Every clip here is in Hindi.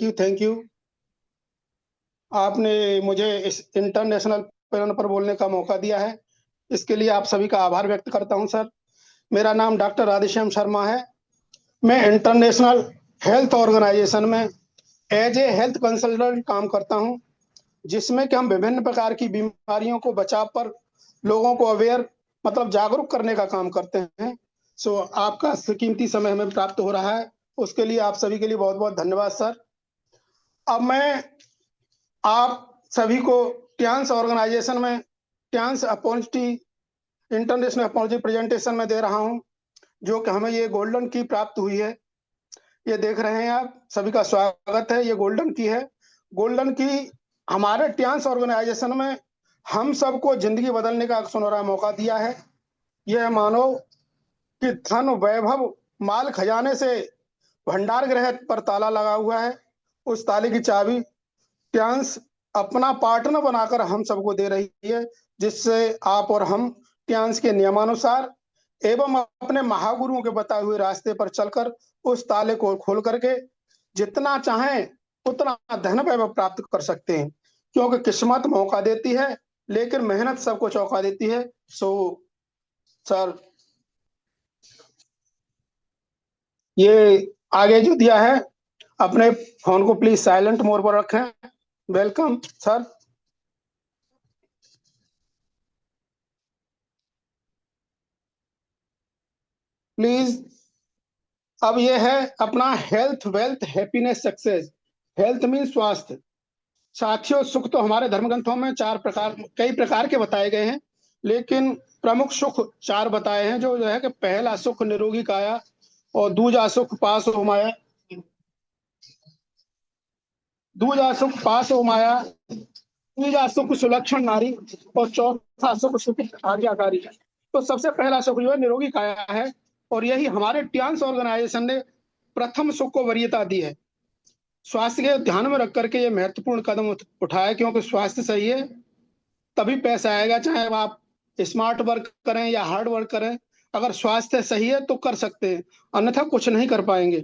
Thank you. आपने मुझे इस इंटरनेशनल पैनल पर बोलने का मौका दिया है, इसके लिए आप सभी का आभार व्यक्त करता हूं सर। मेरा नाम डॉक्टर राधेश्याम शर्मा है। मैं इंटरनेशनल हेल्थ ऑर्गेनाइजेशन में एज ए हेल्थ कंसल्टेंट काम करता हूं, जिसमें कि हम विभिन्न प्रकार की बीमारियों को बचाव पर लोगों को अवेयर मतलब जागरूक करने का काम करते हैं। सो आपका कीमती समय हमें प्राप्त हो रहा है, उसके लिए आप सभी के लिए बहुत बहुत धन्यवाद सर। अब मैं आप सभी को ट्रांस ऑर्गेनाइजेशन में trans opportunity international opportunity presentation में दे रहा हूं, जो कि हमें ये गोल्डन की प्राप्त हुई है। ये देख रहे हैं आप, सभी का स्वागत है। ये गोल्डन की है। गोल्डन की हमारे ट्रांस ऑर्गेनाइजेशन में हम सबको जिंदगी बदलने का सुनहरा मौका दिया है। यह मानो कि धन वैभव माल खजाने से भंडार गृह पर ताला लगा हुआ है। उस ताले की चाबी ट्रांस अपना पार्टनर बनाकर हम सबको दे रही है, जिससे आप और हम ट्रांस के नियमानुसार एवं अपने महागुरुओं के बताए हुए रास्ते पर चलकर उस ताले को खोल करके जितना चाहें उतना धन वैभव प्राप्त कर सकते हैं। क्योंकि किस्मत मौका देती है, लेकिन मेहनत सबको चौंका देती है। सो सर, ये आगे जो दिया है, अपने फोन को प्लीज साइलेंट मोड पर रखें। Welcome sir. प्लीज। अब ये है अपना health wealth happiness success. Health mean स्वास्थ्य। साथियों, सुख तो हमारे धर्म ग्रंथों में चार प्रकार कई प्रकार के बताए गए हैं, लेकिन प्रमुख सुख चार बताए हैं। जो है कि पहला सुख निरोगी काया, और दूजा सुख पास हो माया, दूजा सुख पास हो माया, तीजा सुख सुलक्षण नारी, और चौथा सुख सुख आज्ञाकारी। तो सबसे पहला सुख जो है निरोगी काया है, और यही हमारे ट्रांस ऑर्गेनाइजेशन ने प्रथम सुख को वरीयता दी है। स्वास्थ्य के ध्यान में रख करके ये महत्वपूर्ण कदम उठाया, क्योंकि स्वास्थ्य सही है तभी पैसा आएगा। चाहे आप स्मार्ट वर्क करें या हार्ड वर्क करें, अगर स्वास्थ्य सही है तो कर सकते हैं, अन्यथा कुछ नहीं कर पाएंगे।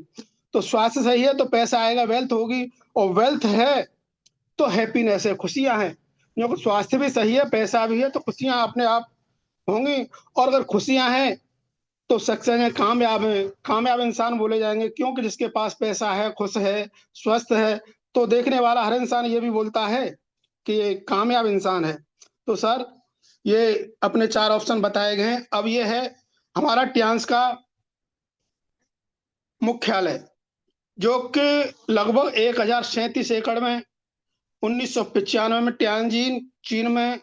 तो स्वास्थ्य सही है तो पैसा आएगा, वेल्थ होगी, और वेल्थ है तो हैप्पीनेस है, खुशियां हैं। क्योंकि स्वास्थ्य भी सही है, पैसा भी है, तो खुशियां अपने आप होंगी। और अगर खुशियां हैं तो सक्सेस है, कामयाब है। कामयाब इंसान बोले जाएंगे, क्योंकि जिसके पास पैसा है, खुश है, स्वस्थ है, तो देखने वाला हर इंसान ये भी बोलता है कि ये कामयाब इंसान है। तो सर, ये अपने चार ऑप्शन बताए गए हैं। अब ये है हमारा ट्रांस का मुख्यालय, जो कि लगभग 1037 एकड़ में 1995 में तियानजिन चीन में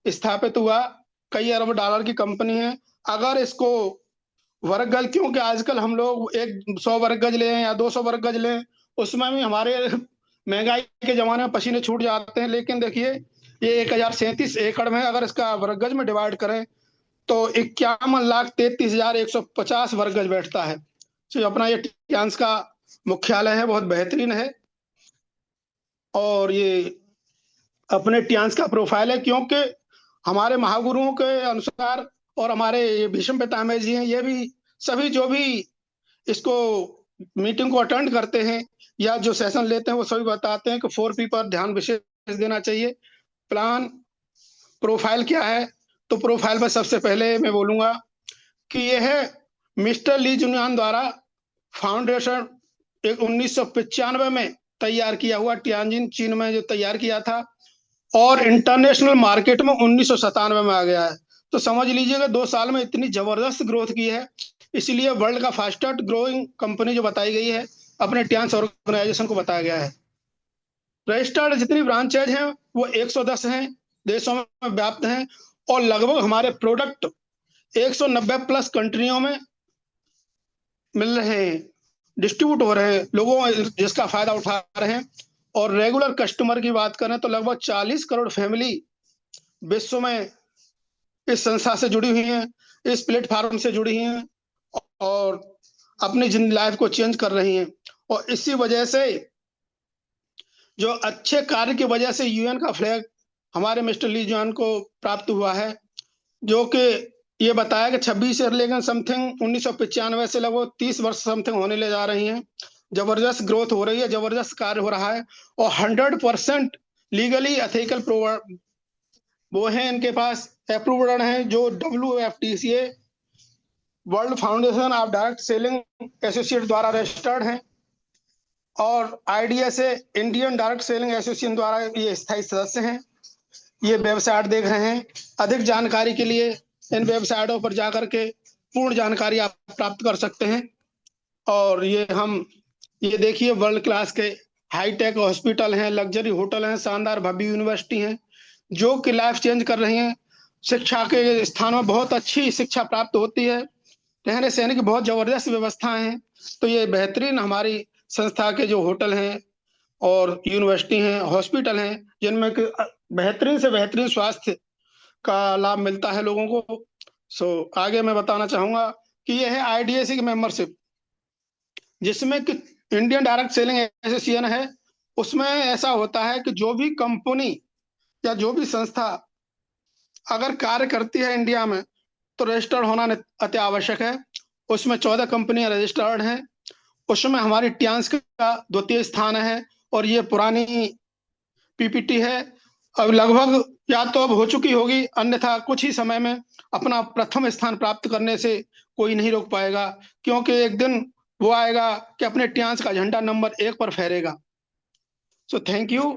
स्थापित हुआ। कई अरब डॉलर की कंपनी है। अगर इसको वर्ग गज, क्योंकि आजकल हम लोग एक 100 वर्ग गज लें या 200 वर्ग गज लें, उसमें भी हमारे महंगाई के जमाने में पसीने छूट जाते हैं। लेकिन देखिए, ये 1037 एकड़ में अगर इसका वर्ग गज में डिवाइड करें तो 51,33,150 वर्ग गज बैठता है। तो अपना ये ट्रांस का मुख्यालय है, बहुत बेहतरीन है। और ये अपने ट्रांस का प्रोफाइल है, क्योंकि हमारे महागुरुओं के अनुसार, और हमारे ये भीष्म पितामह जी हैं, ये भी सभी जो भी इसको मीटिंग को अटेंड करते हैं या जो सेशन लेते हैं, वो सभी बताते हैं कि 4P पर ध्यान विशेष देना चाहिए। प्लान प्रोफाइल क्या है? तो प्रोफाइल में सबसे पहले मैं बोलूंगा कि यह है मिस्टर ली जुनियान द्वारा फाउंडेशन एक 1995 में तैयार किया हुआ, तियानजिन चीन में जो तैयार किया था, और इंटरनेशनल मार्केट में 1997 में आ गया है। तो समझ लीजिएगा 2 साल में इतनी जबरदस्त ग्रोथ की है। इसलिए वर्ल्ड का फास्टेस्ट ग्रोइंग कंपनी जो बताई गई है, अपने ट्रांस ऑर्गेनाइजेशन को बताया गया है। रजिस्टर्ड जितनी ब्रांचेज हैं वो 110 हैं, देशों में व्याप्त हैं, और लगभग हमारे प्रोडक्ट 190 प्लस कंट्रियों में मिल रहे हैं, डिस्ट्रीब्यूट हो रहे हैं, लोगों जिसका फायदा उठा रहे हैं। और रेगुलर कस्टमर की बात करें तो लगभग 40 करोड़ फैमिली विश्व में इस संस्था से जुड़ी हुई हैं, इस प्लेटफॉर्म से जुड़ी हुई हैं, और अपनी जिंदगी लाइफ को चेंज कर रही हैं। और इसी वजह से, जो अच्छे कार्य की वजह से यूएन का फ्लैग हमारे मिस्टर ली जुआन को प्राप्त हुआ है, जो कि ये बताया कि 26 से लेकर समथिंग 1995 से लगभग 30 वर्ष समथिंग होने ले जा रही हैं। जबरदस्त ग्रोथ हो रही है, जबरदस्त कार्य हो रहा है, और 100% लीगली एथिकल वो है इनके पास अप्रूव्ड है, जो WFTCA world foundation of direct selling associate द्वारा रजिस्टर्ड है, और IDSA Indian direct selling association द्वारा ये स्थायी सदस्य हैं। ये वेबसाइट देख रहे हैं। अधिक जानकारी के लिए इन वेबसाइटों पर जाकर के पूर्ण जानकारी आप प्राप्त कर सकते हैं। और ये देखिए, वर्ल्ड क्लास के हाईटेक हॉस्पिटल हैं, लग्जरी होटल हैं, शानदार भव्य यूनिवर्सिटी हैं, जो कि लाइफ चेंज कर रही हैं। शिक्षा के स्थानों में बहुत अच्छी शिक्षा प्राप्त होती है, रहने सहने की बहुत जबरदस्त व्यवस्थाएं हैं। तो ये बेहतरीन हमारी संस्था के जो होटल हैं और यूनिवर्सिटी हैं, हॉस्पिटल हैं, जिनमें बेहतरीन से बेहतरीन स्वास्थ्य का लाभ मिलता है लोगों को। आगे मैं बताना चाहूंगा कि यह है IDSA की मेंबरशिप, जिसमें कि इंडियन डायरेक्ट सेलिंग एसोसिएशन है। उसमें ऐसा होता है कि जो भी कंपनी या जो भी संस्था अगर कार्य करती है इंडिया में, तो रजिस्टर्ड होना अति आवश्यक है। उसमें 14 कंपनियां रजिस्टर्ड हैं। उसमें हमारी ट्यांस का द्वितीय स्थान है, और ये पुरानी PPT है। अब लगभग या तो अब हो चुकी होगी, अन्यथा कुछ ही समय में अपना प्रथम स्थान प्राप्त करने से कोई नहीं रोक पाएगा, क्योंकि एक दिन वो आएगा कि अपने ट्यांस का झंडा नंबर 1 पर फहरेगा। Thank you.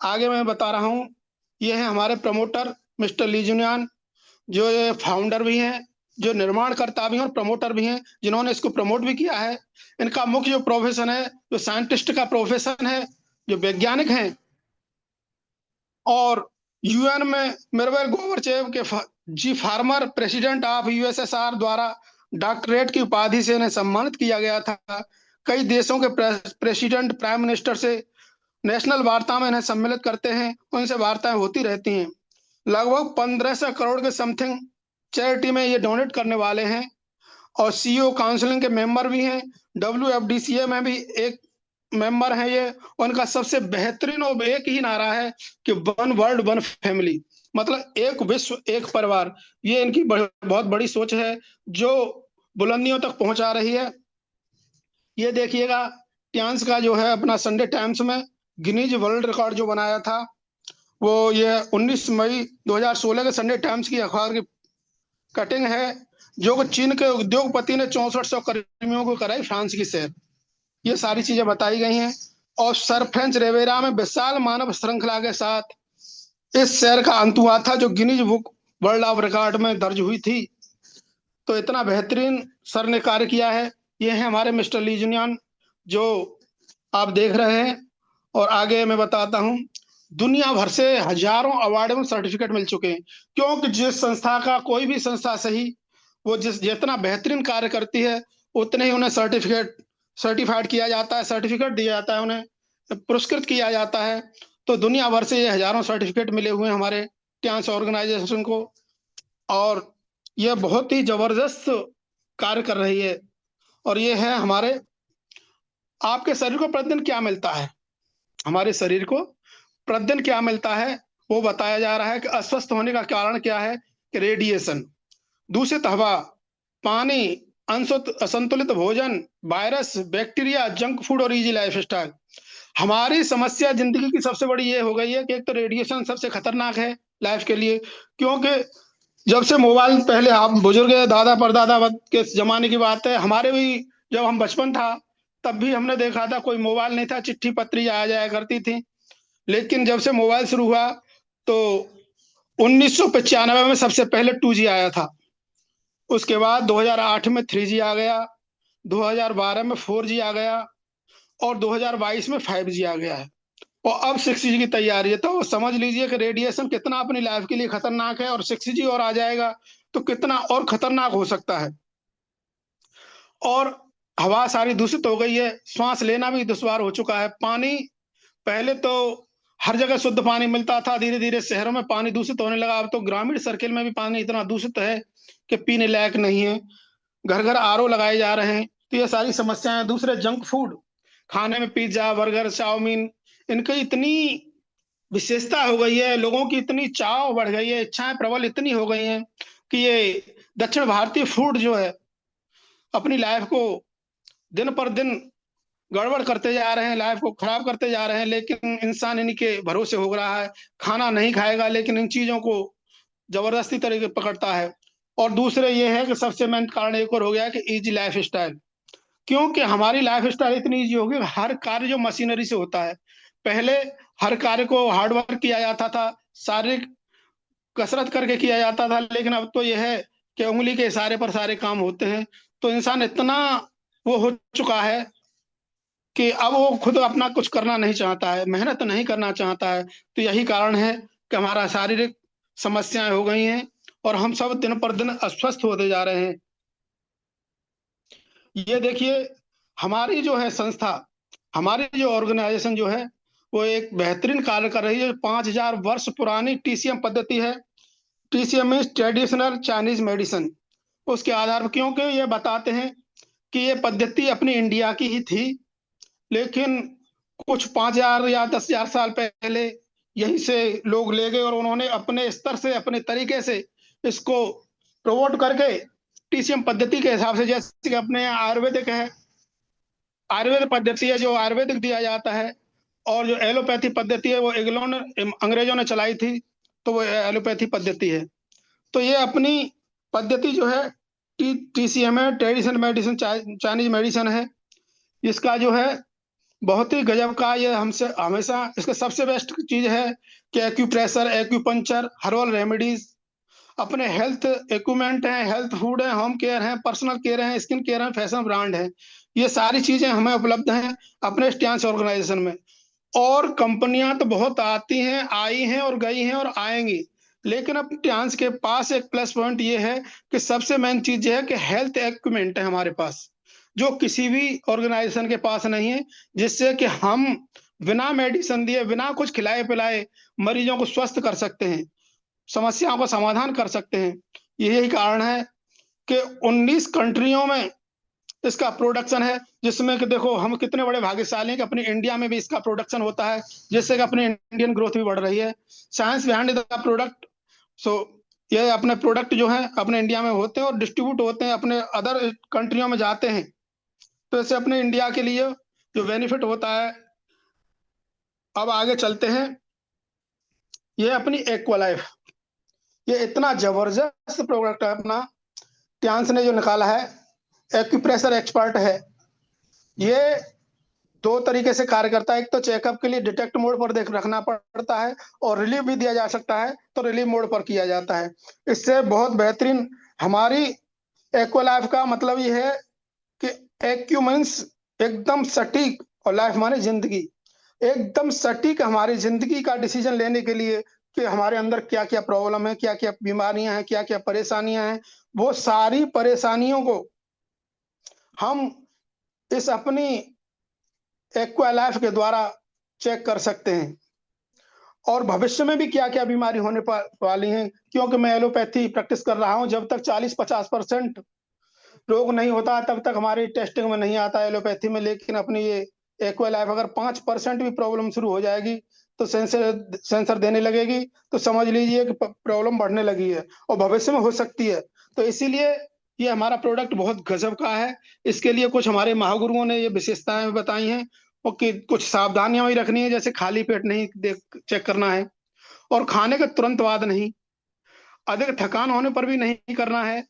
आगे मैं बता रहा हूँ, ये है हमारे प्रमोटर मिस्टर ली जुनियान, जो ये फाउंडर भी हैं, जो निर्माणकर्ता भी हैं और प्रमोटर भी हैं, जिन्होंने इसको प्रमोट भी किया है। इनका मुख्य जो प्रोफेशन है, जो साइंटिस्ट का प्रोफेशन है, जो वैज्ञानिक हैं, और UN में मिरवेल गोवर्चेव के जी फार्मर प्रेसिडेंट ऑफ USSR द्वारा डॉक्टरेट की उपाधि से इन्हें सम्मानित किया गया था। कई देशों के प्रेसिडेंट, प्राइम मिनिस्टर से नेशनल वार्ता में इन्हें सम्मिलित करते हैं, उनसे वार्ताएं होती रहती हैं। लगभग 1500 करोड़ के समथिंग चैरिटी में ये डोनेट करने वाले हैं, और CEO काउंसिलिंग के मेंबर भी हैं। WFDCA में भी एक मेंबर है ये। उनका सबसे बेहतरीन और एक ही नारा है कि वन वर्ल्ड वन फैमिली, मतलब एक विश्व एक परिवार। ये इनकी बहुत बड़ी सोच है, जो बुलंदियों तक पहुंचा रही है। ये देखिएगा, ट्यांस का जो है अपना संडे टाइम्स में गिनीज वर्ल्ड रिकॉर्ड जो बनाया था, वो ये 19 मई 2016 के संडे टाइम्स की अखबार की कटिंग है, जो चीन के उद्योगपति ने 6400 कर्मियों को कराई फ्रांस की सैर। ये सारी चीजें बताई गई हैं। और सर फ्रेंच रेवेरा में विशाल मानव श्रृंखला के साथ इस सैर का अंत हुआ था, जो Guinness book world of record में दर्ज हुई थी। तो इतना बेहतरीन सर ने कार्य किया है। ये है हमारे मिस्टर ली जुनियान, जो आप देख रहे हैं। और आगे मैं बताता हूँ, दुनिया भर से हजारों अवार्ड एवं सर्टिफिकेट मिल चुके हैं, क्योंकि जिस संस्था का कोई भी संस्था सही, वो जितना बेहतरीन कार्य करती है, उतने ही उन्हें सर्टिफाइड किया जाता है, सर्टिफिकेट दिया जाता है, उन्हें पुरस्कृत किया जाता है। तो दुनिया भर से ये हजारों सर्टिफिकेट मिले हुए हैं हमारे ट्यांस ऑर्गेनाइजेशन को, और यह बहुत ही जबरदस्त कार्य कर रही है। और ये है हमारे, आपके शरीर को प्रतिदिन क्या मिलता है, हमारे शरीर को प्रतिदिन क्या मिलता है, वो बताया जा रहा है कि अस्वस्थ होने का कारण क्या है, कि रेडिएशन, दूषित हवा, पानी, असंतुलित भोजन, वायरस, बैक्टीरिया, जंक फूड और इजी लाइफ स्टाइल। हमारी समस्या जिंदगी की सबसे बड़ी ये हो गई है कि एक तो रेडिएशन सबसे खतरनाक है लाइफ के लिए, क्योंकि जब से मोबाइल, पहले आप बुजुर्ग दादा परदादा के जमाने की बात है, हमारे भी जब हम बचपन था, तब भी हमने देखा था, कोई मोबाइल नहीं था, चिट्ठी पत्री आ जाया करती थी। लेकिन जब से मोबाइल शुरू हुआ, तो 1995 में सबसे पहले 2G आया था। उसके बाद 2008 में 3G आ गया, 2012 में 4G आ गया, और 2022 में 5G आ गया है, और अब 6G की तैयारी है। तो समझ लीजिए कि रेडिएशन कितना अपनी लाइफ के लिए खतरनाक है, और 6G और आ जाएगा तो कितना और खतरनाक हो सकता है। और हवा सारी दूषित हो गई है, श्वास लेना भी दुश्वार हो चुका है। पानी, पहले तो हर जगह शुद्ध पानी मिलता था, धीरे धीरे शहरों में पानी दूषित होने लगा। अब तो ग्रामीण सर्किल में भी पानी इतना दूषित है कि पीने लायक नहीं है। घर घर RO लगाए जा रहे हैं। तो ये सारी समस्याएं। दूसरे, जंक फूड खाने में, पिज्जा, बर्गर, चाउमीन, इनकी इतनी विशेषता हो गई है, लोगों की इतनी चाव बढ़ गई है, इच्छाएं प्रबल इतनी हो गई हैं, कि ये दक्षिण भारतीय फूड जो है अपनी लाइफ को दिन पर दिन गड़बड़ करते जा रहे हैं, लाइफ को खराब करते जा रहे हैं, लेकिन इंसान इन्हीं के भरोसे हो रहा है। खाना नहीं खाएगा लेकिन इन चीज़ों को ज़बरदस्ती तरीके पकड़ता है। और दूसरे ये है कि सबसे मेन कारण एक और हो गया है कि ईज़ी लाइफ़स्टाइल। क्योंकि हमारी लाइफ़स्टाइल इतनी ईज़ी हो गई, हर कार्य जो मशीनरी से होता है। पहले हर कार्य को हार्ड वर्क किया जाता था, शारीरिक कसरत करके किया जाता था, लेकिन अब तो ये है कि उँगली के इशारे पर सारे काम होते हैं। तो इंसान इतना वो हो चुका है कि अब वो खुद अपना कुछ करना नहीं चाहता है, मेहनत नहीं करना चाहता है। तो यही कारण है कि हमारा शारीरिक समस्याएँ हो गई हैं और हम सब दिन पर दिन अस्वस्थ होते जा रहे हैं। ये देखिए, हमारी जो है संस्था, हमारी जो ऑर्गेनाइज़ेशन जो है, वो एक बेहतरीन कार्य कर रही है। 5000 वर्ष पुरानी टीसीएम पद्धति है। TCM means traditional Chinese medicine. उसके आधार पर, क्योंकि ये बताते हैं कि ये पद्धति अपनी इंडिया की ही थी, लेकिन कुछ 5000 या 10,000 साल पहले यहीं से लोग ले गए और उन्होंने अपने स्तर से, अपने तरीके से इसको प्रमोट करके टीसीएम पद्धति के हिसाब से, जैसे कि अपने यहाँ आयुर्वेदिक है, आयुर्वेद पद्धति है जो आयुर्वेदिक दिया जाता है, और जो एलोपैथी पद्धति है वो अंग्रेजों ने चलाई थी, तो वो एलोपैथी पद्धति है। तो ये अपनी पद्धति जो है टीसीएम है, ट्रेडिशनल मेडिसिन, चाइनीज मेडिसिन है। इसका जो है बहुत ही गजब का, ये हमसे हमेशा इसका सबसे बेस्ट चीज है कि एक्यूप्रेशर, एक्यूपंक्चर, हर्बल रेमेडीज, अपने हेल्थ इक्विपमेंट हैं, हेल्थ फूड है, होम केयर है, पर्सनल केयर है, स्किन केयर है, फैशन ब्रांड है। ये सारी चीजें हमें उपलब्ध हैं अपने स्टैंस ऑर्गेनाइजेशन में। और कंपनियां तो बहुत आती हैं, आई हैं और गई हैं और आएंगी, लेकिन अब ट्रांस के पास एक प्लस पॉइंट ये है कि सबसे मेन चीज ये है कि हेल्थ इक्विपमेंट है हमारे पास, जो किसी भी ऑर्गेनाइजेशन के पास नहीं है, जिससे कि हम बिना मेडिसिन दिए, बिना कुछ खिलाए पिलाए मरीजों को स्वस्थ कर सकते हैं, समस्याओं का समाधान कर सकते हैं। यही कारण है कि 19 कंट्रियों में इसका प्रोडक्शन है, जिसमें कि देखो हम कितने बड़े भाग्यशाली हैं कि अपनी इंडिया में भी इसका प्रोडक्शन होता है, जिससे कि अपनी इंडियन ग्रोथ भी बढ़ रही है। Science behind the product. So ये अपने प्रोडक्ट जो है अपने इंडिया में होते हैं और डिस्ट्रीब्यूट होते हैं, अपने अदर कंट्रियों में जाते हैं। तो इससे अपने इंडिया के लिए जो बेनिफिट होता है। अब आगे चलते हैं। ये अपनी एक्वालाइफ, ये इतना जबरदस्त प्रोडक्ट है अपना, ट्यांस ने जो निकाला है, एक्यूप्रेशर एक्सपर्ट है। ये दो तरीके से कार्य करता है। एक तो चेकअप के लिए डिटेक्ट मोड पर देख रखना पड़ता है, और रिलीफ भी दिया जा सकता है तो रिलीफ मोड पर किया जाता है। इससे बहुत बेहतरीन हमारी एक्वालाइफ का मतलब ये है कि एक्यू मीन्स एकदम सटीक, और लाइफ माने जिंदगी। एकदम सटीक हमारी जिंदगी का डिसीजन लेने के लिए कि हमारे अंदर क्या क्या प्रॉब्लम है, क्या क्या बीमारियां हैं, क्या क्या परेशानियां हैं, वो सारी परेशानियों को हम इस अपनी एक्वा लाइफ के द्वारा चेक कर सकते हैं। और भविष्य में भी क्या क्या बीमारी होने वाली हैं, क्योंकि मैं एलोपैथी प्रैक्टिस कर रहा हूं, जब तक 40-50% रोग नहीं होता तब तक हमारी टेस्टिंग में नहीं आता एलोपैथी में। लेकिन अपनी ये एक्वा लाइफ अगर 5% भी प्रॉब्लम शुरू हो जाएगी तो सेंसर सेंसर देने लगेगी, तो समझ लीजिए कि प्रॉब्लम बढ़ने लगी है और भविष्य में हो सकती है। तो इसीलिए ये हमारा प्रोडक्ट बहुत गजब का है। इसके लिए कुछ हमारे महागुरुओं ने ये विशेषताएं बताई हैं, और कि कुछ सावधानियां भी रखनी है, जैसे खाली पेट नहीं देख चेक करना है, और खाने के तुरंत बाद नहीं, अधिक थकान होने पर भी नहीं करना है,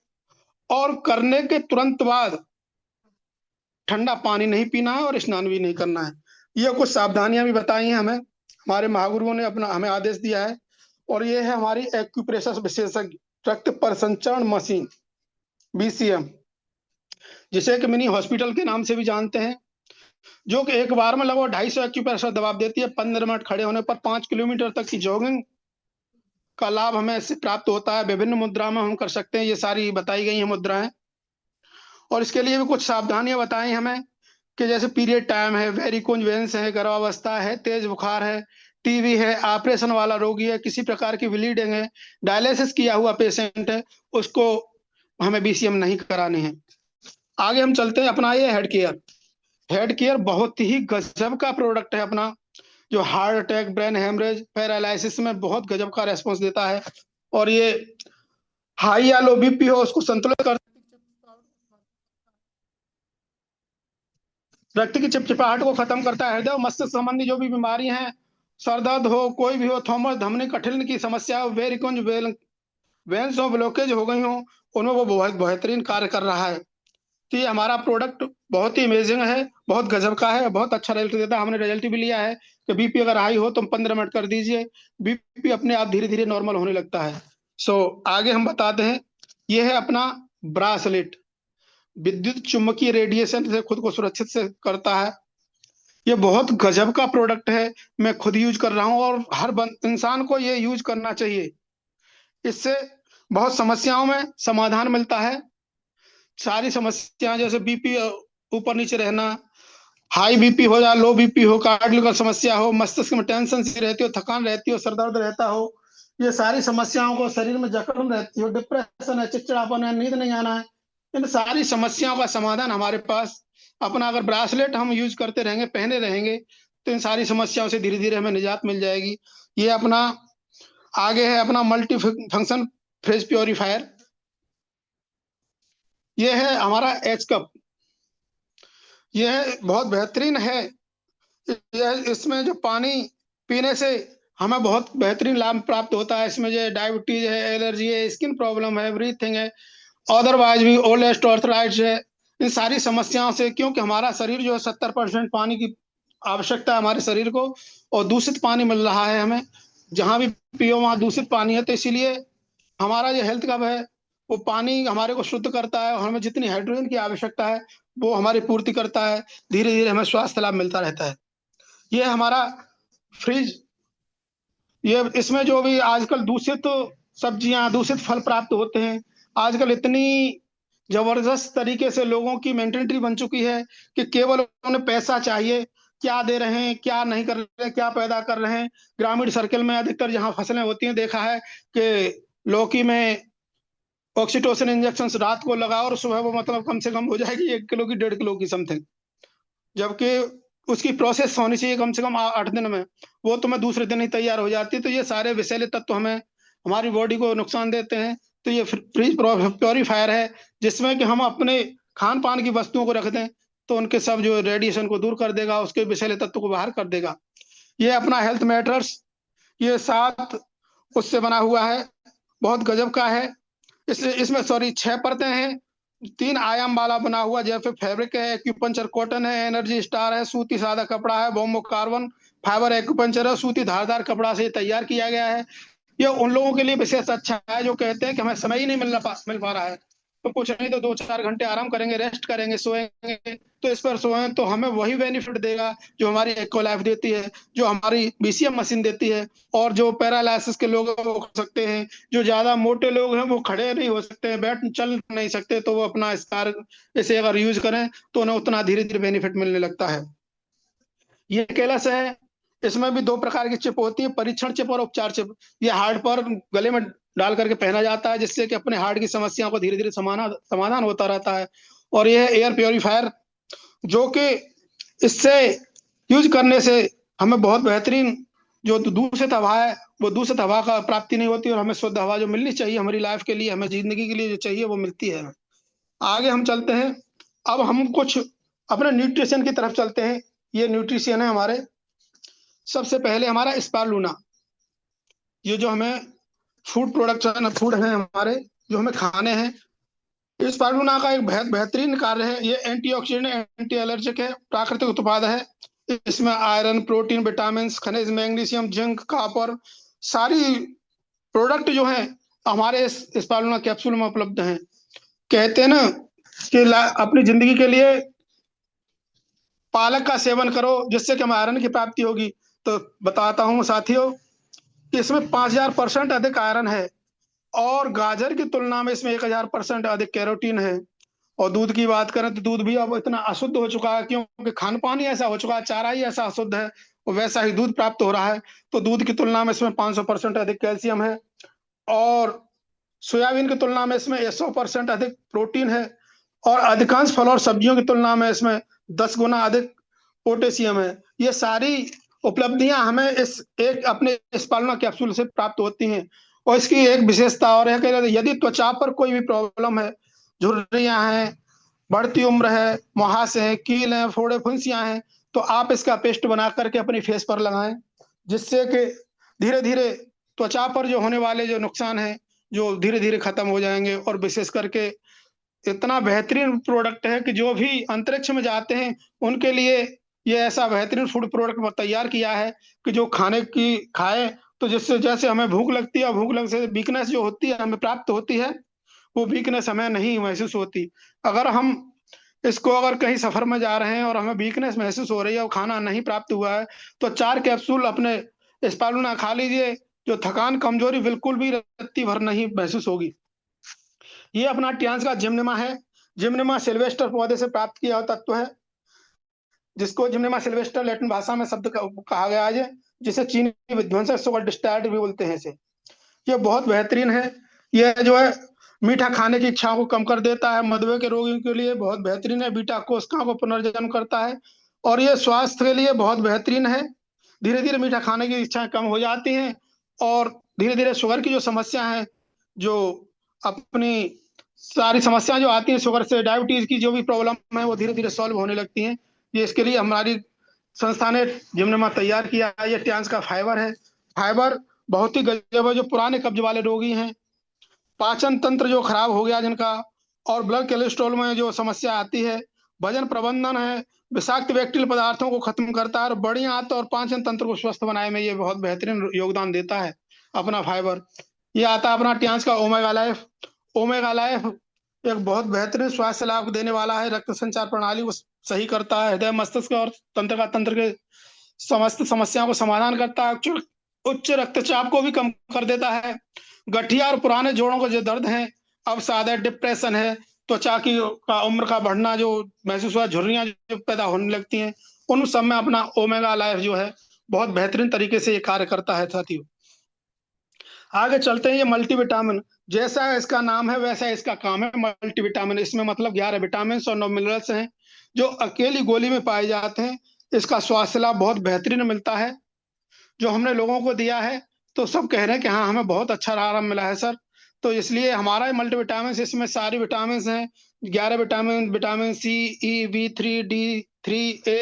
और करने के तुरंत बाद ठंडा पानी नहीं पीना है और स्नान भी नहीं करना है। ये कुछ सावधानियां भी बताई हैं हमें, हमारे महागुरुओं ने अपना हमें आदेश दिया है। और ये है हमारी एक्यूप्रेशर विशेषज्ञ रक्त परिसंचरण मशीन, बीसीएम, जिसे कि मिनी हॉस्पिटल के नाम से भी जानते हैं, जो कि एक बार में लगभग 250 एक्यूप्रेशर दबाव देती है। 15 मिनट खड़े होने पर 5 किलोमीटर तक की जॉगिंग का लाभ हमें इससे प्राप्त होता है। विभिन्न मुद्रा में हम कर सकते हैं, ये सारी बताई गई हैं मुद्राएं। और इसके लिए भी कुछ सावधानियां बताई हमें, कि जैसे पीरियड टाइम है, वेरिकोज वेन्स है, गर्भावस्था है, तेज बुखार है, टीबी है, ऑपरेशन वाला रोगी है, किसी प्रकार की ब्लीडिंग है, डायलिसिस किया हुआ पेशेंट है, उसको हमें बीसीएम नहीं कराने हैं। आगे हम चलते हैं। अपना ये हेड केयर, हेड केयर बहुत ही गजब का प्रोडक्ट है अपना, जो heart attack, brain haemorrhage, paralysis में बहुत गजब का रेस्पॉन्स देता है। और ये हाई या लो बीपी हो उसको संतुलित कर, रक्त की चिपचिपाहट को खत्म करता है, हृदय और मस्तिष्क संबंधी जो भी बीमारी हैं, सर दर्द हो, कोई भी हो, थॉमस धमनी कठिन की समस्या हो, वेरिकोज वेन्स हो, ब्लॉकेज हो गई हो, उनमें वो बहुत बेहतरीन कार्य कर रहा है। तो ये हमारा प्रोडक्ट बहुत ही अमेजिंग है, बहुत गजब का है, बहुत अच्छा रिजल्ट देता है। हमने रिजल्ट भी लिया है कि बीपी अगर हाई हो तो 15 मिनट कर दीजिए, बीपी अपने आप धीरे धीरे नॉर्मल होने लगता है। सो आगे हम बताते हैं। ये है अपना ब्रासलेट, विद्युत चुम्बकीय रेडिएशन से खुद को सुरक्षित से करता है। ये बहुत गजब का प्रोडक्ट है, मैं खुद यूज कर रहा हूँ और हर इंसान को ये यूज करना चाहिए। इससे बहुत समस्याओं में समाधान मिलता है। सारी समस्याएं जैसे बीपी ऊपर नीचे रहना, हाई बीपी हो या लो बीपी हो, कार्डियो का समस्या हो, मस्तिष्क में टेंशन सी रहती हो, थकान रहती हो, सर दर्द रहता हो, ये सारी समस्याओं को, शरीर में जकड़न रहती हो, डिप्रेशन है, चिड़चिड़ापन है, नींद नहीं आना है, इन सारी समस्याओं का समाधान हमारे पास अपना अगर ब्रासलेट हम यूज करते रहेंगे, पहने रहेंगे, तो इन सारी समस्याओं से धीरे धीरे हमें निजात मिल जाएगी। ये अपना आगे है अपना मल्टी फंक्शन फ्रेश प्योरीफायर। ये है हमारा एच कप। यह बहुत बेहतरीन है। यह इसमें जो पानी पीने से हमें बहुत बेहतरीन लाभ प्राप्त होता है। इसमें जो डायबिटीज है, एलर्जी है, स्किन प्रॉब्लम है, ब्रीथिंग है, अदरवाइज भी ओल्ड ऑर्थराइटिस है, इन सारी समस्याओं से, क्योंकि हमारा शरीर जो है 70% पानी की आवश्यकता है हमारे शरीर को, और दूषित पानी मिल रहा है हमें, जहां भी पियो वहां दूषित पानी है। तो इसीलिए हमारा जो हेल्थ कप है वो पानी हमारे को शुद्ध करता है, और हमें जितनी हाइड्रोजन की आवश्यकता है वो हमारी पूर्ति करता है। धीरे धीरे हमें स्वास्थ्य लाभ मिलता रहता है। ये हमारा फ्रिज। ये इसमें जो भी आजकल दूषित सब्जियां, दूषित फल प्राप्त होते हैं, आजकल इतनी जबरदस्त तरीके से लोगों की मेंटेलिटी बन चुकी है कि केवल उन्हें पैसा चाहिए। क्या दे रहे हैं, क्या नहीं कर रहे हैं, क्या पैदा कर रहे हैं। ग्रामीण सर्कल में अधिकतर जहां फसलें होती हैं, देखा है कि लौकी में ऑक्सीटोसिन इंजेक्शन रात को लगाओ और सुबह वो मतलब कम से कम हो जाएगी 1 किलो की, 1.5 किलो की समथिंग, जबकि उसकी प्रोसेस होनी चाहिए कम से कम 8 दिन में, वो तुम्हें दूसरे दिन ही तैयार हो जाती है। तो ये सारे विषैले तत्व हमें हमारी बॉडी को नुकसान देते हैं। तो ये फ्रीज प्योरीफायर है, जिसमें कि हम अपने खान पान की वस्तुओं को रख दें तो उनके सब जो रेडिएशन को दूर कर देगा, उसके विषैले तत्व को बाहर कर देगा। ये अपना हेल्थ मैटर्स, ये 7 उससे बना हुआ है, बहुत गजब का है। इसमें सॉरी 6 परतें हैं, 3 आयाम वाला बना हुआ, जैसे फैब्रिक है, एक्यूपंचर कॉटन है, एनर्जी स्टार है, सूती सादा कपड़ा है, बोम्बो कार्बन फाइबर एक्यूपंचर है, सूती धारदार कपड़ा से तैयार किया गया है। ये उन लोगों के लिए विशेष अच्छा है जो कहते हैं कि हमें समय ही नहीं मिल पा रहा है, तो कुछ नहीं तो 2-4 घंटे आराम करेंगे, रेस्ट करेंगे, सोएंगे, तो इस पर सोए तो हमें वही बेनिफिट देगा जो हमारी एक्को लाइफ देती है, जो हमारी बीसीएम मशीन देती है। और जो पैरालिसिस के लोग हैं वो कर सकते हैं, जो ज्यादा मोटे लोग हैं वो खड़े नहीं हो सकते हैं, बैठ चल नहीं सकते, तो वो अपना स्टार इसे अगर यूज करें तो उन्हें उतना धीरे धीरे बेनिफिट मिलने लगता है। ये केलस है। इसमें भी 2 प्रकार की चिप होती है, परीक्षण चिप और उपचार चिप। ये हार्ट पर गले में डाल करके पहना जाता है, जिससे कि अपने हार्ट की समस्याओं को धीरे धीरे समाधान होता रहता है। और ये है एयर प्योरीफायर, जो कि इससे यूज करने से हमें बहुत बेहतरीन जो दूषित हवा है, वो दूषित हवा का प्राप्ति नहीं होती, और हमें शुद्ध हवा जो मिलनी चाहिए हमारी लाइफ के लिए, हमें जिंदगी के लिए जो चाहिए वो मिलती है। आगे हम चलते हैं। अब हम कुछ अपने न्यूट्रिशन की तरफ चलते हैं। ये न्यूट्रिशन है हमारे। सबसे पहले हमारा स्पारुलिना, ये जो हमें फूड प्रोडक्शन फूड है हमारे, जो हमें खाने हैं, स्पारुलिना का एक बेहतरीन कार्य है। ये एंटीऑक्सीडेंट, एंटी एलर्जिक है, प्राकृतिक उत्पाद है। इसमें आयरन, प्रोटीन, विटामिन, खनिज, मैग्नीशियम, जिंक, कॉपर, सारी प्रोडक्ट जो है हमारे इस स्पारुलिना कैप्सूल में उपलब्ध हैं। कहते हैं ना कि अपनी जिंदगी के लिए पालक का सेवन करो जिससे कि हमें आयरन की प्राप्ति होगी। तो बताता हूँ साथियों कि इसमें 5000% अधिक आयरन है, और गाजर की तुलना में इसमें 1000% अधिक कैरोटीन है। और दूध की बात करें तो दूध भी अब इतना अशुद्ध हो चुका है, क्योंकि खान पान ही ऐसा हो चुका है, चारा ही ऐसा अशुद्ध है, और वैसा ही दूध प्राप्त हो रहा है। तो दूध की तुलना में इसमें 500% अधिक कैल्शियम है, और सोयाबीन की तुलना में इसमें 100% अधिक प्रोटीन है, और अधिकांश फल और सब्जियों की तुलना में इसमें 10 गुना अधिक पोटेशियम है। ये सारी उपलब्धियां हमें इस एक अपने स्पारुलिना कैप्सूल से प्राप्त होती हैं। और इसकी एक विशेषता और है कि यदि त्वचा पर कोई भी प्रॉब्लम है, झुर्रियां हैं, बढ़ती उम्र है, मुहासे हैं, कील हैं, फोड़े फुंसियां हैं, तो आप इसका पेस्ट बना करके अपनी फेस पर लगाएं, जिससे कि धीरे धीरे त्वचा पर जो होने वाले जो नुकसान है जो धीरे धीरे खत्म हो जाएंगे। और विशेष करके इतना बेहतरीन प्रोडक्ट है कि जो भी अंतरिक्ष में जाते हैं उनके लिए ये ऐसा बेहतरीन फूड प्रोडक्ट तैयार किया है कि जो खाने की खाए, तो जिससे जैसे हमें भूख लगती है, भूख लग से वीकनेस जो होती है हमें प्राप्त होती है, वो वीकनेस हमें नहीं महसूस होती। अगर हम इसको अगर कहीं सफर में जा रहे हैं और हमें वीकनेस महसूस हो रही है और खाना नहीं प्राप्त हुआ है, तो 4 कैप्सूल अपने स्पालूना खा लीजिए, जो थकान, कमजोरी बिल्कुल भी रत्ती भर नहीं महसूस होगी। ये अपना ट्यांस का जिम्निमा है। जिम्निमा सिल्वेस्टर पौधे से प्राप्त किया हुआ तत्व है, जिसको जिम्निमा सिल्वेस्टर लैटिन भाषा में शब्द कहा गया है, जिसे चीनी विध्वंसक सुगर डिस्टार्ड भी बोलते हैं इसे। ये बहुत बेहतरीन है। ये जो है मीठा खाने की इच्छा को कम कर देता है, मधुमेह के रोगियों के लिए बहुत बेहतरीन है, बीटा कोशिकाओं को पुनर्जन्म करता है, और ये स्वास्थ्य के लिए बहुत बेहतरीन है। धीरे धीरे मीठा खाने की इच्छा कम हो जाती है, और धीरे धीरे शुगर की जो समस्या है, जो अपनी सारी समस्याएं जो आती हैं शुगर से, डायबिटीज की जो भी प्रॉब्लम है वो धीरे धीरे सॉल्व होने लगती हैं। ये इसके लिए हमारी संस्था ने जिम्नमा तैयार किया है। ये ट्यांस का फाइबर है। फाइबर बहुत ही गजब है। जो पुराने कब्ज वाले रोगी हैं, पाचन तंत्र जो खराब हो गया जिनका, और ब्लड कोलेस्ट्रॉल में जो समस्या आती है, वजन प्रबंधन है, विषाक्त बैक्टीरियल पदार्थों को खत्म करता है, और बड़ी आंत और पाचन तंत्र को स्वस्थ बनाने में ये बहुत बेहतरीन योगदान देता है अपना फाइबर। ये आता है अपना ट्यांस का ओमेगा लाइफ। ओमेगा लाइफ एक बहुत बेहतरीन स्वास्थ्य लाभ देने वाला है। रक्त संचार प्रणाली को सही करता है, हृदय मस्तिष्क और तंत्र के समस्त समस्याओं को समाधान करता है, उच्च रक्तचाप को भी कम कर देता है। गठिया और पुराने जोड़ों को जो दर्द है, अवसाद है, डिप्रेशन है, त्वचा की का उम्र का बढ़ना जो महसूस हुआ, झुर्रियां जो पैदा होने लगती हैं, उन सब में अपना ओमेगा लाइफ जो है बहुत बेहतरीन तरीके से ये कार्य करता है साथियों। आगे चलते हैं। ये मल्टीविटामिन, जैसा इसका नाम है वैसा इसका काम है, मल्टीविटामिन। इसमें मतलब 11 विटामिन और 9 मिनरल्स हैं जो अकेली गोली में पाए जाते हैं। इसका स्वास्थ्य लाभ बहुत बेहतरीन मिलता है। जो हमने लोगों को दिया है तो सब कह रहे हैं कि हाँ हमें बहुत अच्छा आराम मिला है सर। तो इसलिए हमारा मल्टीविटामिन, इसमें सारी विटामिन हैं, 11 vitamin, vitamin C, E, B3, D3, A,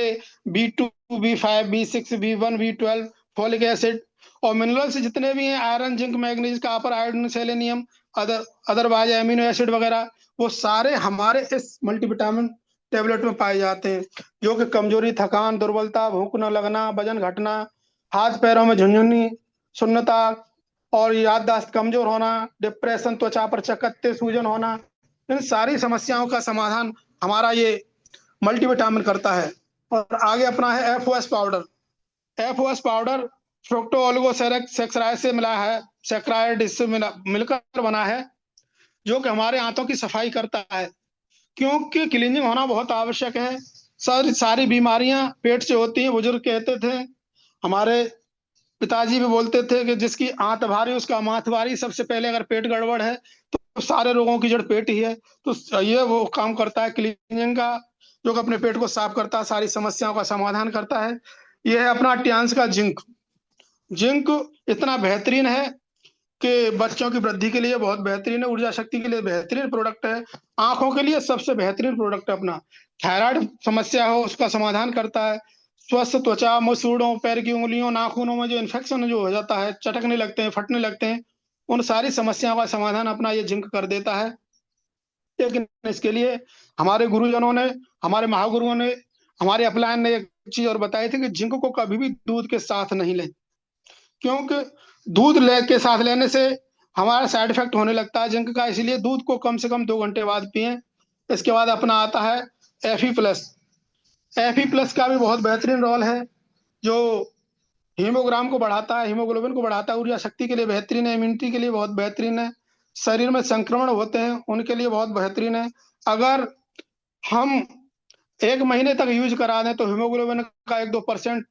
B2, B5, B6, B1, B12, folic acid, और मिनरल्स जितने भी हैं, iron, zinc, manganese, copper, iodine, selenium, otherwise amino acid वगैरह, वो सारे हमारे इस मल्टीविटामिन टेबलेट में पाए जाते हैं, जो कि कमजोरी, थकान, दुर्बलता, भूख न लगना, वजन घटना, हाथ पैरों में झुनझुनी, सुन्नता, और याददाश्त कमजोर होना, डिप्रेशन, त्वचा पर चकत्ते, सूजन होना, इन सारी समस्याओं का समाधान हमारा ये मल्टीविटामिन करता है। और आगे अपना है FOS powder. FOS powder fructooligosaccharide से मिला है, सैकराइड इससे मिलकर बना है, जो कि हमारे आंतों की सफाई करता है, क्योंकि क्लीनिंग होना बहुत आवश्यक है। सारी बीमारियां पेट से होती हैं। बुजुर्ग कहते थे, हमारे पिताजी भी बोलते थे कि जिसकी आंत भारी उसका माथ भारी। सबसे पहले अगर पेट गड़बड़ है तो सारे रोगों की जड़ पेट ही है। तो ये वो काम करता है क्लीनिंग का, जो कि अपने पेट को साफ करता है, सारी समस्याओं का समाधान करता है। यह है अपना ट्यांस का जिंक। जिंक इतना बेहतरीन है कि बच्चों की वृद्धि के लिए बहुत बेहतरीन है, ऊर्जा शक्ति के लिए बेहतरीन प्रोडक्ट है, आंखों के लिए सबसे बेहतरीन प्रोडक्ट है अपना। थायराइड समस्या हो उसका समाधान करता है। स्वस्थ त्वचा, मुसूड़ों, पैर की उंगलियों, नाखूनों में जो इन्फेक्शन जो हो जाता है, चटकने लगते हैं, फटने लगते हैं, उन सारी समस्याओं का समाधान अपना ये जिंक कर देता है। लेकिन इसके लिए हमारे गुरुजनों ने, हमारे महागुरुओं ने, हमारे अपलायन ने एक चीज और बताई थी कि जिंक को कभी भी दूध के साथ नहीं लें, क्योंकि दूध के साथ लेने से हमारा साइड इफेक्ट होने लगता है जिंक का। इसलिए दूध को कम से कम 2 घंटे बाद पिएं। इसके बाद अपना आता है एफी प्लस। एफी प्लस का भी बहुत बेहतरीन रोल है, जो हीमोग्राम को बढ़ाता है, हीमोग्लोबिन को बढ़ाता है, ऊर्जा शक्ति के लिए बेहतरीन है, इम्यूनिटी के लिए बहुत बेहतरीन है, शरीर में संक्रमण होते हैं उनके लिए बहुत बेहतरीन है। अगर हम 1 महीने तक यूज करा दें तो हीमोग्लोबिन का 1-2%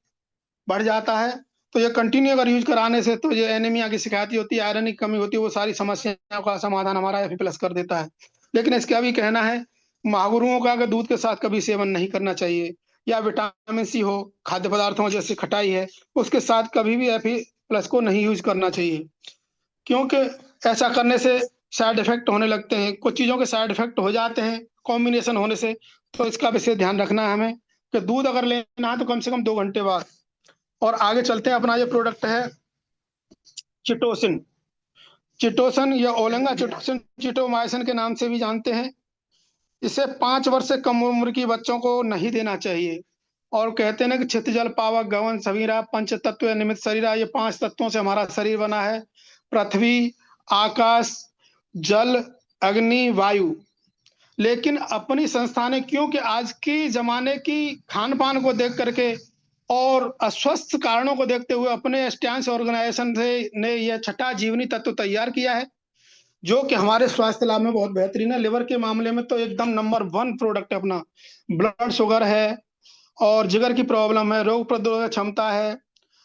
बढ़ जाता है। तो ये कंटिन्यू अगर यूज कराने से तो ये एनीमिया की शिकायत होती है, आयरन की कमी होती है, वो सारी समस्याओं का समाधान हमारा एफी प्लस कर देता है। लेकिन इसका भी कहना है महागुरुओं का कि दूध के साथ कभी सेवन नहीं करना चाहिए, या विटामिन सी हो, खाद्य पदार्थों जैसे खटाई है, उसके साथ कभी भी एफी प्लस को नहीं यूज करना चाहिए, क्योंकि ऐसा करने से साइड इफेक्ट होने लगते हैं। कुछ चीजों के साइड इफेक्ट हो जाते हैं, कॉम्बिनेशन होने से। तो इसका विशेष ध्यान रखना है हमें कि दूध अगर लेना है तो कम से कम 2 घंटे बाद। और आगे चलते हैं, अपना ये प्रोडक्ट है चिटोसिन। चिटोसन या ओलेंगा चिटोसिन, चिटोमायसिन के नाम से भी जानते हैं। इसे 5 वर्ष से कम उम्र की बच्चों को नहीं देना चाहिए। और कहते हैं ना कि छित जल पावक गगन समीरा पंच तत्व निमित्त शरीरा, ये 5 तत्वों से हमारा शरीर बना है। पृथ्वी, आकाश, जल, अग्नि, वायु। लेकिन अपनी संस्था ने, क्योंकि आज की जमाने की खान पान को देख करके और अस्वस्थ कारणों को देखते हुए अपने स्टैंस ऑर्गेनाइजेशन से ने यह छठा जीवनी तत्व तैयार किया है, जो कि हमारे स्वास्थ्य लाभ में बहुत बेहतरीन है। लिवर के मामले में तो एकदम नंबर 1 प्रोडक्ट है अपना। ब्लड शुगर है और जिगर की प्रॉब्लम है, रोग प्रतिरोधक क्षमता है,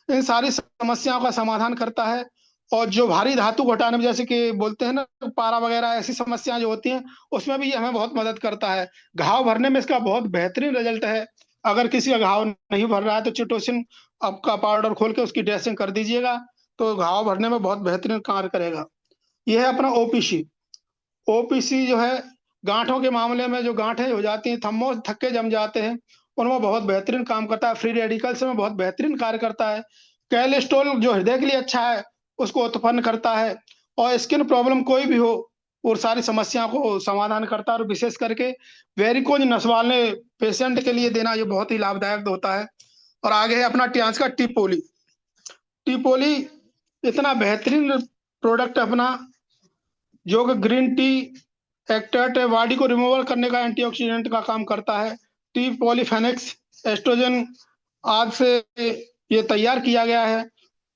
इन सारी समस्याओं का समाधान करता है। और जो भारी धातु घटाने में, जैसे कि बोलते हैं ना पारा वगैरह, ऐसी समस्याएं जो होती हैं, उसमें भी ये हमें बहुत मदद करता है। घाव भरने में इसका बहुत बेहतरीन रिजल्ट है। अगर किसी का घाव नहीं भर रहा है तो चिटोसिन आपका पाउडर खोल के उसकी ड्रेसिंग कर दीजिएगा, तो घाव भरने में बहुत बेहतरीन कार्य करेगा। यह है अपना ओपीसी। ओपीसी जो है, गांठों के मामले में जो गांठें हो जाती हैं, थम्बों थक्के जम जाते हैं, उनमें बहुत बेहतरीन काम करता है। फ्री रेडिकल्स में बहुत बेहतरीन कार्य करता है। कैलेस्ट्रॉल जो हृदय के लिए अच्छा है, उसको उत्पन्न करता है। और स्किन प्रॉब्लम कोई भी हो, और सारी समस्याओं को समाधान करता है। और विशेष करके वेरिकोज नस वाले पेशेंट के लिए देना ये बहुत ही लाभदायक होता है। और आगे है अपना टियान्स का टिपोली। टिपोली इतना बेहतरीन प्रोडक्ट अपना, जो कि ग्रीन टी एक्ट्रैक्ट है, बॉडी को रिमूवल करने का एंटीऑक्सीडेंट का काम करता है। टी पॉलीफेनिक्स एस्ट्रोजन आदि से ये तैयार किया गया है।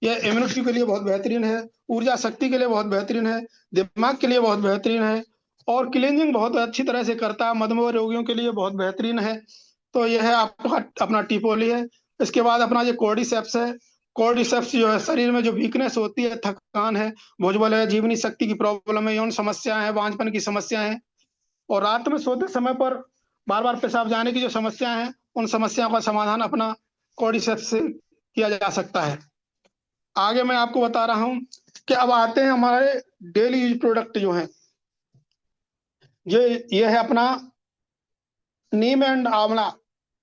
यह इम्यूनिटी के लिए बहुत बेहतरीन है, ऊर्जा शक्ति के लिए बहुत बेहतरीन है, दिमाग के लिए बहुत बेहतरीन है, और क्लींजिंग बहुत अच्छी तरह से करता है। मधुमेह रोगियों के लिए बहुत बेहतरीन है। तो यह है आपका अपना टिपोली है। इसके बाद अपना ये कोर्डिसेप्स है। कोर्डिसेप्स जो है, शरीर में जो वीकनेस होती है, थकान है, भुजबल है, जीवनी शक्ति की प्रॉब्लम है, यौन समस्या है, बांझपन की समस्या है, और रात में सोते समय पर बार बार पेशाब जाने की जो समस्याएं हैं, उन समस्याओं का समाधान अपना कोर्डिसेप्स से किया जा सकता है। आगे मैं आपको बता रहा हूं कि अब आते हैं हमारे डेली यूज प्रोडक्ट जो हैं। ये है अपना नीम एंड आंवला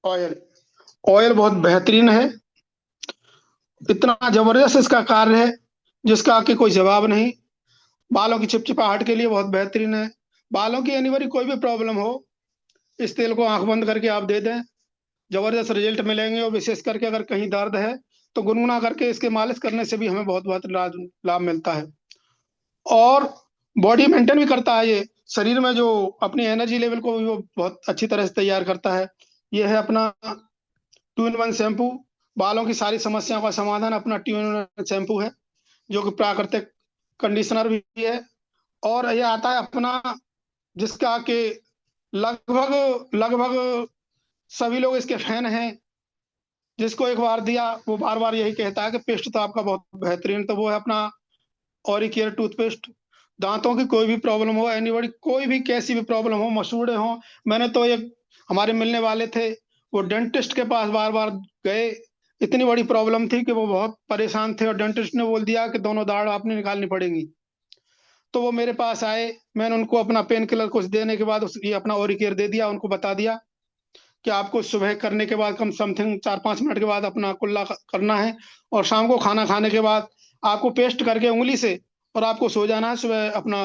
ऑयल। ऑयल बहुत बेहतरीन है, इतना जबरदस्त इसका कार्य है जिसका कि कोई जवाब नहीं। बालों की चिपचिपाहट के लिए बहुत बेहतरीन है। बालों की एनीवरी कोई भी प्रॉब्लम हो, इस तेल को आंख बंद करके आप दे दें, जबरदस्त रिजल्ट मिलेंगे। और विशेष करके अगर कहीं दर्द है तो गुनगुना करके इसके मालिश करने से भी हमें बहुत बहुत लाभ मिलता है। और बॉडी मेंटेन भी करता है ये, शरीर में जो अपनी एनर्जी लेवल को भी वो बहुत अच्छी तरह से तैयार करता है। ये है अपना 2 in 1 शैम्पू। बालों की सारी समस्याओं का समाधान अपना 2 in 1 शैम्पू है, जो कि प्राकृतिक कंडीशनर भी है। और ये आता है अपना, जिसका कि लगभग लगभग सभी लोग इसके फैन हैं। जिसको एक बार दिया वो बार बार यही कहता है कि पेस्ट तो आपका बहुत बेहतरीन। तो वो है अपना ओरिकेयर टूथपेस्ट। दांतों की कोई भी प्रॉब्लम हो, एनीबॉडी कोई भी कैसी भी प्रॉब्लम हो, मसूड़े हो। मैंने तो एक हमारे मिलने वाले थे, वो डेंटिस्ट के पास बार बार गए, इतनी बड़ी प्रॉब्लम थी कि वो बहुत परेशान थे, और डेंटिस्ट ने बोल दिया कि दोनों दाढ़ आपने निकालनी पड़ेगी। तो वो मेरे पास आए, मैंने उनको अपना पेन किलर कुछ देने के बाद ये अपना ओरिकेयर दे दिया, उनको बता दिया कि आपको सुबह करने के बाद कम समथिंग 4-5 मिनट के बाद अपना कुल्ला करना है, और शाम को खाना खाने के बाद आपको पेस्ट करके उंगली से, और आपको सो जाना है, सुबह अपना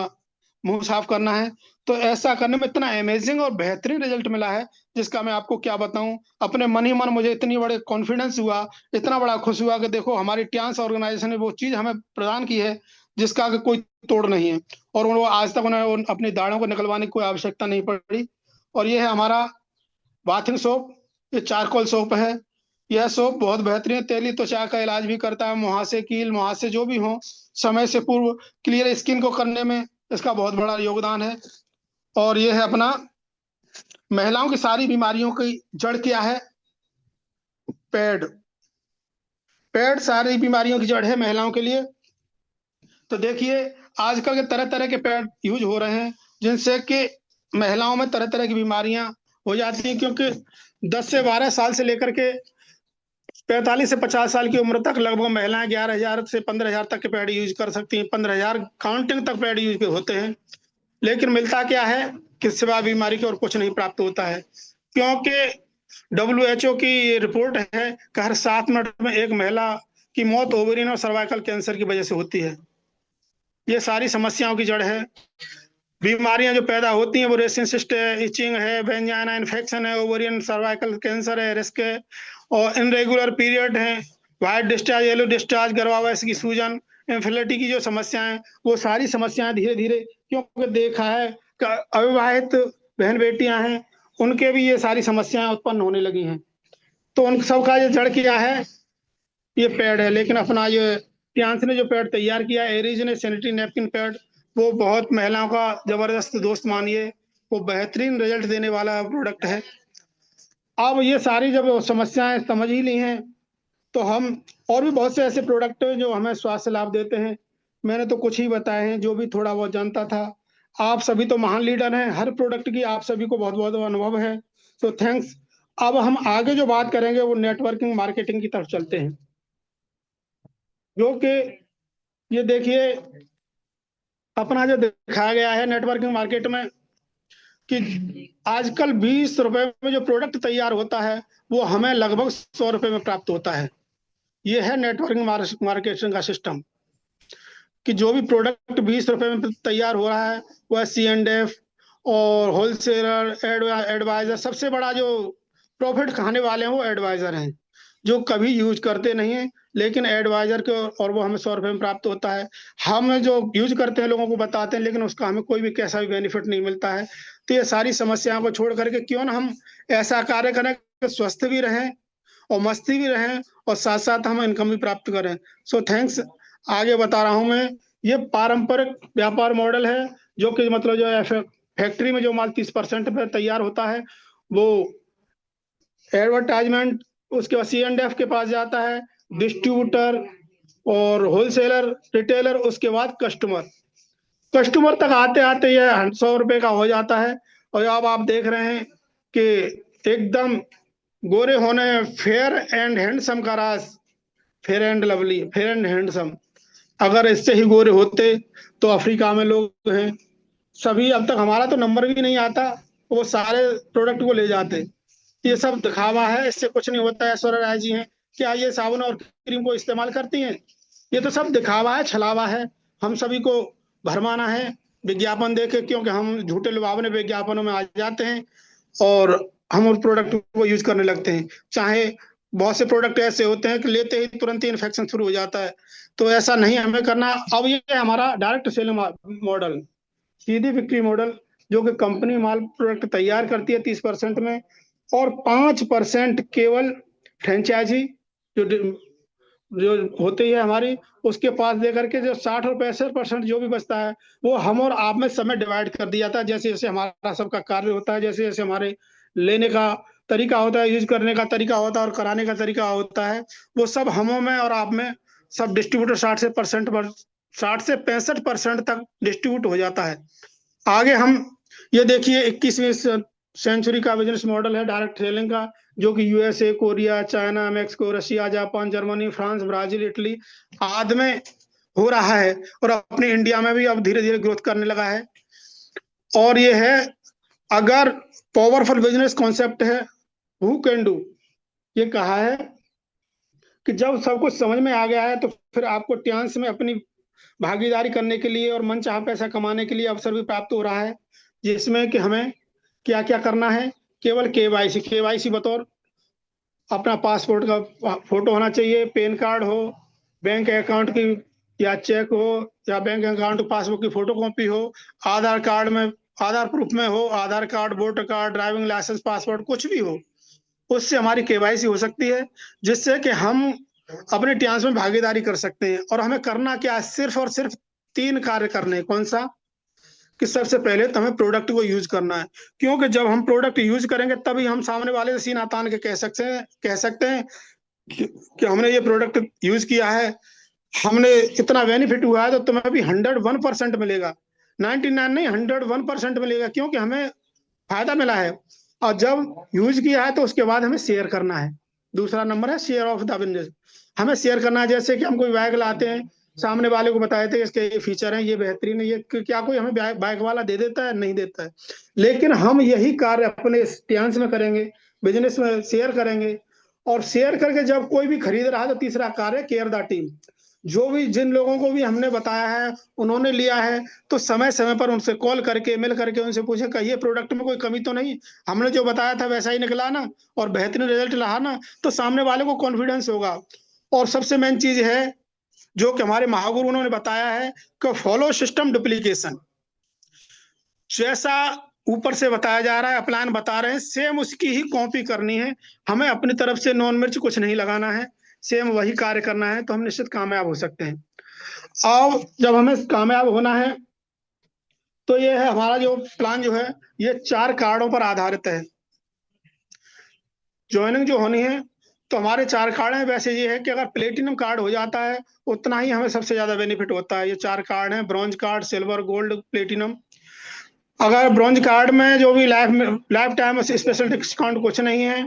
मुंह साफ करना है। तो ऐसा करने में इतना अमेजिंग और बेहतरीन रिजल्ट मिला है, जिसका मैं आपको क्या बताऊं। अपने मन ही मन मुझे इतनी बड़े कॉन्फिडेंस हुआ, इतना बड़ा खुश हुआ कि देखो हमारी ट्रांस ऑर्गेनाइजेशन ने वो चीज हमें प्रदान की है जिसका कि कोई तोड़ नहीं है। और वो आज तक उन्हें अपनी दाढ़ों को निकलवाने की कोई आवश्यकता नहीं पड़ी। और ये है हमारा बाथिंग सोप। ये चारकोल सोप है। यह सोप बहुत बेहतरीन तेली त्वचा का इलाज भी करता है। मुहासे, कील मुहासे जो भी हो, समय से पूर्व क्लियर स्किन को करने में इसका बहुत बड़ा योगदान है। और यह है अपना महिलाओं की सारी बीमारियों की जड़ क्या है, पैड। पैड सारी बीमारियों की जड़ है महिलाओं के लिए। तो देखिए आजकल के तरह तरह के पैड यूज हो रहे हैं, जिनसे कि महिलाओं में तरह तरह की बीमारियां हो जाती हैं। क्योंकि 10 से 12 साल से लेकर के 45 से 50 साल की उम्र तक लगभग महिलाएं 11,000 से 15,000 तक के पैड यूज कर सकती हैं। 15,000 काउंटिंग तक पैड यूज होते हैं। लेकिन मिलता क्या है के सिवा बीमारी के और कुछ नहीं प्राप्त होता है, क्योंकि WHO की ये रिपोर्ट है कि हर 7 मिनट में एक महिला की मौत ओवेरियन और सर्वाइकल कैंसर की वजह से होती है। ये सारी समस्याओं की जड़ है। बीमारियां जो पैदा होती हैं वो रेसिन सिस्ट है, इचिंग है, वेंजाइना इन्फेक्शन है, ओवेरियन सर्वाइकल कैंसर है, रिस्क है, और इनरेगुलर पीरियड है, व्हाइट डिस्चार्ज, येलो डिस्चार्ज, गर्भावस्था की सूजन, इन्फर्टिलिटी की जो समस्याएं, वो सारी समस्याएं धीरे धीरे, क्योंकि देखा है कि अविवाहित बहन बेटियां हैं, उनके भी ये सारी समस्याएं उत्पन्न होने लगी हैं। तो उन सब का ये जड़ क्या है, ये पैड है। लेकिन अपना ये टियांस ने जो पैड तैयार किया है, एरिज ने सैनिटरी नैपकिन पैड, वो बहुत महिलाओं का जबरदस्त दोस्त मानिए, वो बेहतरीन रिजल्ट देने वाला प्रोडक्ट है। अब ये सारी जब समस्याएं समझ ही ली हैं, तो हम और भी बहुत से ऐसे प्रोडक्ट हैं जो हमें स्वास्थ्य लाभ देते हैं। मैंने तो कुछ ही बताए हैं, जो भी थोड़ा बहुत जानता था। आप सभी तो महान लीडर हैं, हर प्रोडक्ट की आप सभी को बहुत बहुत अनुभव है, तो थैंक्स। अब हम आगे जो बात करेंगे वो नेटवर्किंग मार्केटिंग की तरफ चलते हैं, जो कि ये देखिए अपना जो दिखाया गया है नेटवर्किंग मार्केट में, कि आजकल 20 रुपए में जो प्रोडक्ट तैयार होता है वो हमें लगभग 100 रुपए में प्राप्त होता है। ये है नेटवर्किंग मार्केटिंग का सिस्टम, कि जो भी प्रोडक्ट 20 रुपए में तैयार हो रहा है वह C&F और होलसेलर एडवाइजर, सबसे बड़ा जो प्रॉफिट खाने वाले हैं वो एडवाइजर हैं, जो कभी यूज करते नहीं है, लेकिन एडवाइजर के, और वो हमें 100 रुपए में प्राप्त होता है। हम जो यूज करते हैं लोगों को बताते हैं, लेकिन उसका हमें कोई भी कैसा भी बेनिफिट नहीं मिलता है। तो ये सारी समस्याओं को छोड़ करके क्यों ना हम ऐसा कार्य करें कि स्वस्थ भी रहें और मस्ती भी रहें और साथ साथ हम इनकम भी प्राप्त करें। So thanks. आगे बता रहा हूं मैं, ये पारंपरिक व्यापार मॉडल है, जो कि मतलब जो है फैक्ट्री में जो माल 30% पे तैयार होता है, वो एडवर्टाइजमेंट, उसके बाद C&F के पास जाता है, डिस्ट्रीब्यूटर और होलसेलर रिटेलर, उसके बाद कस्टमर। कस्टमर तक आते आते ये 100 रुपए का हो जाता है। और अब आप देख रहे हैं कि एकदम गोरे होने, फेयर एंड हैंडसम का राज, Fair and Lovely, Fair and Handsome, अगर इससे ही गोरे होते तो अफ्रीका में लोग हैं सभी, अब तक हमारा तो नंबर भी नहीं आता, वो सारे प्रोडक्ट को ले जाते। ये सब दिखावा है, इससे कुछ नहीं होता है। ऐश्वर्या राय जी हैं, क्या ये साबुन और क्रीम को इस्तेमाल करती हैं? ये तो सब दिखावा है, छलावा है, हम सभी को भरमाना है विज्ञापन देके, क्योंकि हम झूठे लुभावने विज्ञापनों में आ जाते हैं और हम उस प्रोडक्ट को यूज करने लगते हैं। चाहे बहुत से प्रोडक्ट ऐसे होते हैं कि लेते ही तुरंत ही इन्फेक्शन शुरू हो जाता है, तो ऐसा नहीं हमें करना। अब ये हमारा डायरेक्ट सेलिंग मॉडल, सीधी बिक्री मॉडल, जो कि कंपनी माल प्रोडक्ट तैयार करती है 30% में, और 5% केवल फ्रेंचाइजी जो जो होती है हमारी, उसके पास दे करके जो 60 और 65% जो भी बचता है, वो हम और आप में समय डिवाइड कर दिया जाता है। जैसे जैसे हमारा सबका कार्य होता है, जैसे जैसे हमारे लेने का तरीका होता है, यूज करने का तरीका होता है और कराने का तरीका होता है, वो सब हमों में और आप में सब डिस्ट्रीब्यूटर 60 से 65% तक डिस्ट्रीब्यूट हो जाता है। आगे हम ये देखिए 21वीं सेंचुरी का बिजनेस मॉडल है डायरेक्ट सेलिंग का, जो कि USA, Korea, China, Mexico, Russia, Japan, Germany, France, Brazil, Italy आदि में हो रहा है, और अपने इंडिया में भी अब धीरे धीरे ग्रोथ करने लगा है। और ये है, अगर पावरफुल बिजनेस कॉन्सेप्ट है, हु कैन डू, ये कहा है कि जब सब कुछ समझ में आ गया है, तो फिर आपको टियांस में अपनी भागीदारी करने के लिए और मनचाहा पैसा कमाने के लिए अवसर भी प्राप्त हो रहा है, जिसमें कि हमें क्या क्या करना है। केवल केवाईसी बतौर अपना पासपोर्ट का फोटो होना चाहिए, पैन कार्ड हो, बैंक अकाउंट की या चेक हो, या बैंक अकाउंट पासबुक की फोटो कॉपी हो, आधार कार्ड में, आधार प्रूफ में हो, Aadhaar card, voter card, driving licence, passport, कुछ भी हो, उससे हमारी केवाईसी हो सकती है, जिससे कि हम अपने टियांस में भागीदारी कर सकते हैं। और हमें करना क्या है, सिर्फ और सिर्फ 3 कार्य करने हैं। कौन सा? कि सबसे पहले तो हमें प्रोडक्ट को यूज करना है, क्योंकि जब हम प्रोडक्ट यूज करेंगे तभी हम सामने वाले से सीना तान के कह सकते हैं कि हमने ये प्रोडक्ट यूज किया है, हमने इतना बेनिफिट हुआ है, तो तुम्हें भी 101% मिलेगा, 99 नहीं, 101% मिलेगा, क्योंकि हमें फायदा मिला है। और जब यूज किया है तो उसके बाद हमें शेयर करना है। दूसरा नंबर है शेयर ऑफ द बिजनेस, हमें शेयर करना है। जैसे कि हम कोई बैग लाते हैं, सामने वाले को बताए थे इसके ये फीचर हैं, ये बेहतरीन है, ये क्या कोई हमें बाइक वाला दे देता है? नहीं देता है। लेकिन हम यही कार्य अपने स्टेंस में करेंगे, बिजनेस में शेयर करेंगे, और शेयर करके जब कोई भी खरीद रहा है तो तीसरा कार्य केयर द टीम। जो भी जिन लोगों को भी हमने बताया है उन्होंने लिया है, तो समय समय पर उनसे कॉल करके मिल करके उनसे पूछे कि ये प्रोडक्ट में कोई कमी तो नहीं, हमने जो बताया था वैसा ही निकला ना, और बेहतरीन रिजल्ट रहा ना, तो सामने वाले को कॉन्फिडेंस होगा। और सबसे मेन चीज है जो कि हमारे महागुरु उन्होंने बताया है कि फॉलो सिस्टम डुप्लीकेशन। जैसा ऊपर से बताया जा रहा है, अपलाइन बता रहे हैं, सेम उसकी ही कॉपी करनी है। हमें अपनी तरफ से नॉन मिर्च कुछ नहीं लगाना है, सेम वही कार्य करना है, तो हम निश्चित कामयाब हो सकते हैं। और जब हमें कामयाब होना है तो ये है हमारा जो प्लान जो है, ये 4 कार्डों पर आधारित है। ज्वाइनिंग जो होनी है तो हमारे 4 कार्ड हैं। वैसे ये है कि अगर प्लेटिनम कार्ड हो जाता है उतना ही हमें सबसे ज्यादा बेनिफिट होता है। ये 4 कार्ड हैं, bronze card, silver, gold, platinum. अगर ब्रॉन्ज कार्ड में जो भी लाइफ टाइम स्पेशल डिस्काउंट कुछ नहीं है,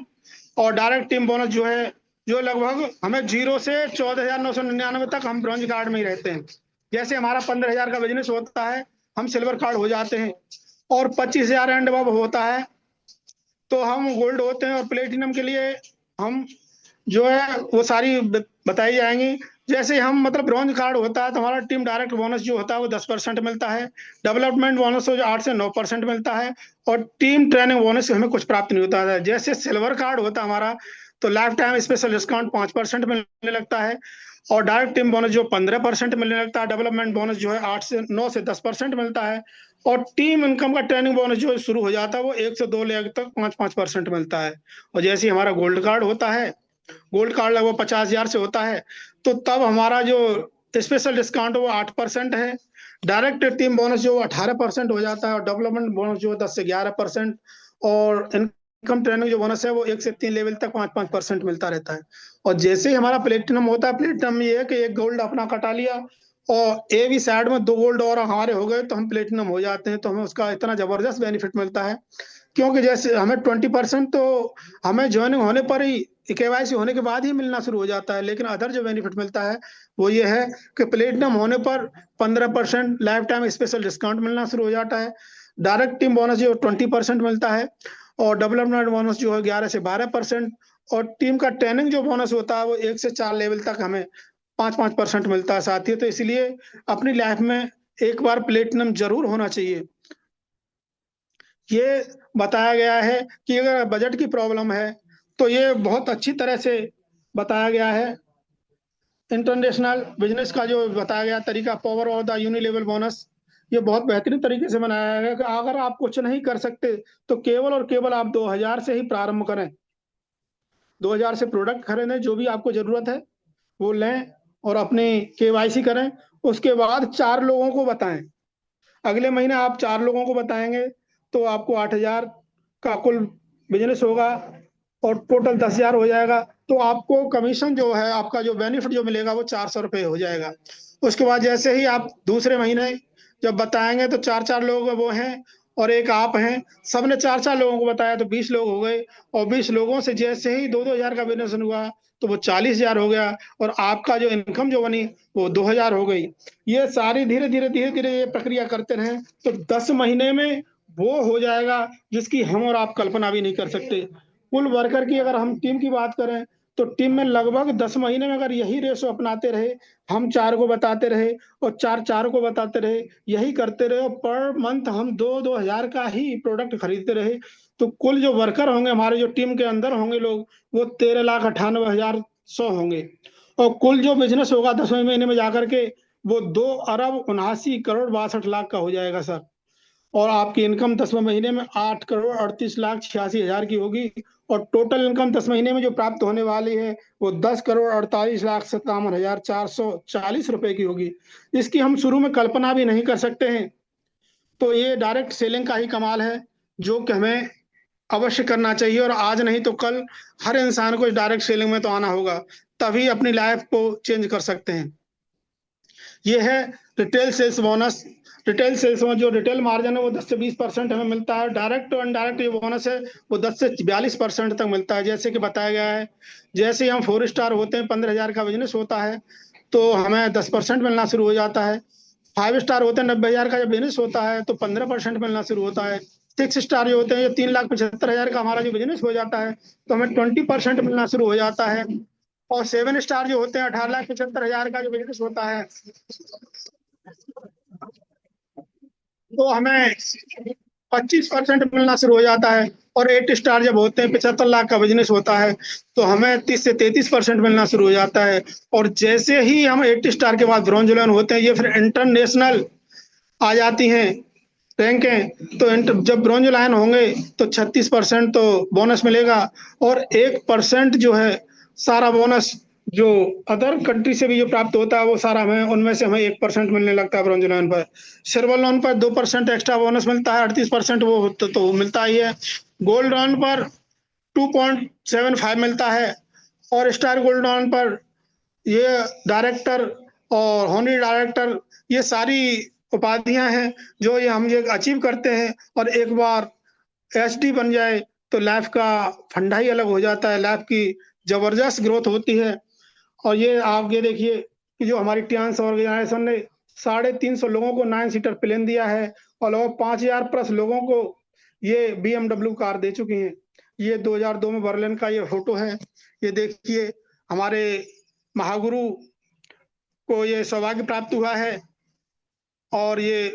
और डायरेक्ट टीम बोनस जो है, जो लगभग हमें 0 से 14,999 तक हम ब्रॉन्ज कार्ड में ही रहते हैं। जैसे हमारा 15,000 का बिजनेस होता है, हम सिल्वर कार्ड हो जाते हैं, और 25,000 एंड अब होता है तो हम गोल्ड होते हैं। और प्लेटिनम के लिए हम जो है वो सारी बताई जाएंगी। जैसे हम मतलब ब्रॉन्ज कार्ड होता है तो हमारा टीम डायरेक्ट बोनस जो होता है वो 10% मिलता है। डेवलपमेंट बोनस जो 8 से 9% मिलता है, और टीम ट्रेनिंग बोनस हमें कुछ प्राप्त नहीं होता है। जैसे सिल्वर कार्ड होता है हमारा, तो लाइफ टाइम स्पेशल डिस्काउंट 5% मिलने लगता है, और डायरेक्ट टीम बोनस जो 15% मिलने लगता है। डेवलपमेंट बोनस जो है 9 से 10% मिलता है, और टीम इनकम का ट्रेनिंग बोनस जो शुरू हो जाता है वो 1 से 2 लाख तक 5-5% मिलता है। और जैसे हमारा गोल्ड कार्ड होता है, गोल्ड कार्ड लगभग 50,000 से होता है, तो तब हमारा जो स्पेशल डिस्काउंट वो 8% है। डायरेक्ट टीम बोनस जो 18% हो जाता है, और डेवलपमेंट बोनस जो 10 से 11%, और इनकम ट्रेनिंग जो बोनस है वो 1 से 3 लेवल तक 5-5% मिलता रहता है। और जैसे ही हमारा प्लेटिनम होता है, प्लेटिनम ये है कि एक गोल्ड अपना कटा लिया, और ए भी साइड में 2 गोल्ड और हमारे हो गए तो हम प्लेटिनम हो जाते हैं। तो हमें उसका इतना जबरदस्त बेनिफिट मिलता है, क्योंकि जैसे हमें 20% तो हमें ज्वाइनिंग होने पर ही, केवाईसी होने के बाद ही मिलना शुरू हो जाता है। लेकिन अदर जो बेनिफिट मिलता है वो ये है कि प्लेटिनम होने पर 15% लाइफ टाइम स्पेशल डिस्काउंट मिलना शुरू हो जाता है। डायरेक्ट टीम बोनस जो 20% मिलता है, और डेवलपमेंट बोनस जो है 11 से 12%, और टीम का ट्रेनिंग जो बोनस होता है वो 1 से 4 लेवल तक हमें 5-5% मिलता है साथी। तो इसलिए अपनी लाइफ में एक बार प्लेटिनम जरूर होना चाहिए। ये बताया गया है कि अगर बजट की प्रॉब्लम है तो ये बहुत अच्छी तरह से बताया गया है। इंटरनेशनल बिजनेस का जो बताया गया तरीका, पावर ऑफ द यूनिलेवल बोनस, ये बहुत बेहतरीन तरीके से बनाया गया कि अगर आप कुछ नहीं कर सकते तो केवल और केवल आप 2,000 से ही प्रारंभ करें। 2,000 से प्रोडक्ट खरीदें, जो भी आपको जरूरत है वो लें, और अपनी केवाईसी करें। उसके बाद 4 लोगों को बताएं। अगले महीने आप 4 लोगों को बताएंगे तो आपको 8,000 का कुल बिजनेस होगा, और टोटल 10,000 हो जाएगा। तो आपको कमीशन जो है, आपका जो बेनिफिट जो मिलेगा वो 400 रुपये हो जाएगा। उसके बाद जैसे ही आप दूसरे महीने जब बताएंगे तो 4-4 लोग वो हैं, और एक आप हैं, सबने 4-4 लोगों को बताया तो 20 लोग हो गए। और 20 लोगों से जैसे ही 2-2 हजार का बिजनेस हुआ तो वो 40,000 हो गया, और आपका जो इनकम जो बनी वो 2,000 हो गई। ये सारी धीरे धीरे ये प्रक्रिया करते रहें तो 10 महीने में वो हो जाएगा जिसकी हम और आप कल्पना भी नहीं कर सकते। कुल वर्कर की अगर हम टीम की बात करें तो टीम में लगभग 10 महीने में अगर यही रेशो अपनाते रहे, हम 4 को बताते रहे और 4 4 को बताते रहे, यही करते रहे, और पर मंथ हम 2-2 हजार का ही प्रोडक्ट खरीदते रहे, तो कुल जो वर्कर होंगे हमारे जो टीम के अंदर होंगे लोग, वो 13,98,100 होंगे। और कुल जो बिजनेस होगा 10वें महीने में जाकर के वो 2 अरब 79 करोड़ 62 लाख का हो जाएगा सर। और आपकी इनकम 10वें महीने में 8 करोड़ 38 लाख 86 हजार की होगी। और टोटल इनकम 10 महीने में जो प्राप्त होने वाली है वो 10 करोड़ 48 लाख 57 हजार 440 रुपए की होगी। इसकी हम शुरू में कल्पना भी नहीं कर सकते हैं। तो ये डायरेक्ट सेलिंग का ही कमाल है जो कि हमें अवश्य करना चाहिए, और आज नहीं तो कल हर इंसान को डायरेक्ट सेलिंग में तो आना होगा, तभी अपनी लाइफ को चेंज कर सकते हैं। ये है retail sales bonus. Retail sales में जो रिटेल मार्जिन है वो 10 से 20% हमें मिलता है। डायरेक्ट और इनडायरेक्ट ये बोनस है वो 10 से 42% तक मिलता है, जैसे कि बताया गया है। जैसे ही हम 4 स्टार होते हैं, 15,000 का बिजनेस होता है, तो हमें 10% मिलना शुरू हो जाता है। 5 स्टार होते हैं, 90,000 का जब बिजनेस होता है तो 15% मिलना शुरू होता है। 6 स्टार जो होते हैं, ये 3,75,000 का हमारा जो बिजनेस हो जाता है, तो हमें 20% मिलना शुरू हो जाता है। और 7 स्टार जो होते हैं, 18,75,000 का जो बिजनेस होता है, तो हमें 25% मिलना शुरू हो जाता है। और 8 स्टार जब होते हैं, 75 लाख का बिजनेस होता है, तो हमें 30 से 33% मिलना शुरू हो जाता है। और जैसे ही हम 8 स्टार के बाद ब्रॉन्ज लेवल होते हैं, ये फिर इंटरनेशनल आ जाती हैं रैंकें। तो जब ब्रॉन्ज लाइन होंगे तो 36% तो बोनस मिलेगा। और 1% जो है सारा बोनस, जो अदर कंट्री से भी जो प्राप्त होता है, वो सारा हमें उनमें से हमें 1% मिलने लगता है ब्रॉन्ज लोन पर। सिल्वर लोन पर 2% एक्स्ट्रा बोनस मिलता है, 38% वो तो मिलता ही है। गोल्ड लोन पर 2.75 मिलता है। और स्टार गोल्ड लोन पर ये डायरेक्टर और होनरी डायरेक्टर, ये सारी उपाधियां हैं जो ये अचीव करते हैं। और एक बार एचडी बन जाए तो लाइफ का फंडा ही अलग हो जाता है, लाइफ की जबरदस्त ग्रोथ होती है। और ये आप ये देखिए कि जो हमारी टियान्स ऑर्गेनाइजेशन ने 350 लोगों को 9 सीटर प्लेन दिया है, और लगभग 5,000 प्लस लोगों को ये BMW कार दे चुकी हैं। ये 2002 में बर्लिन का ये फोटो है। ये देखिए, हमारे महागुरु को ये सौभाग्य प्राप्त हुआ है। और ये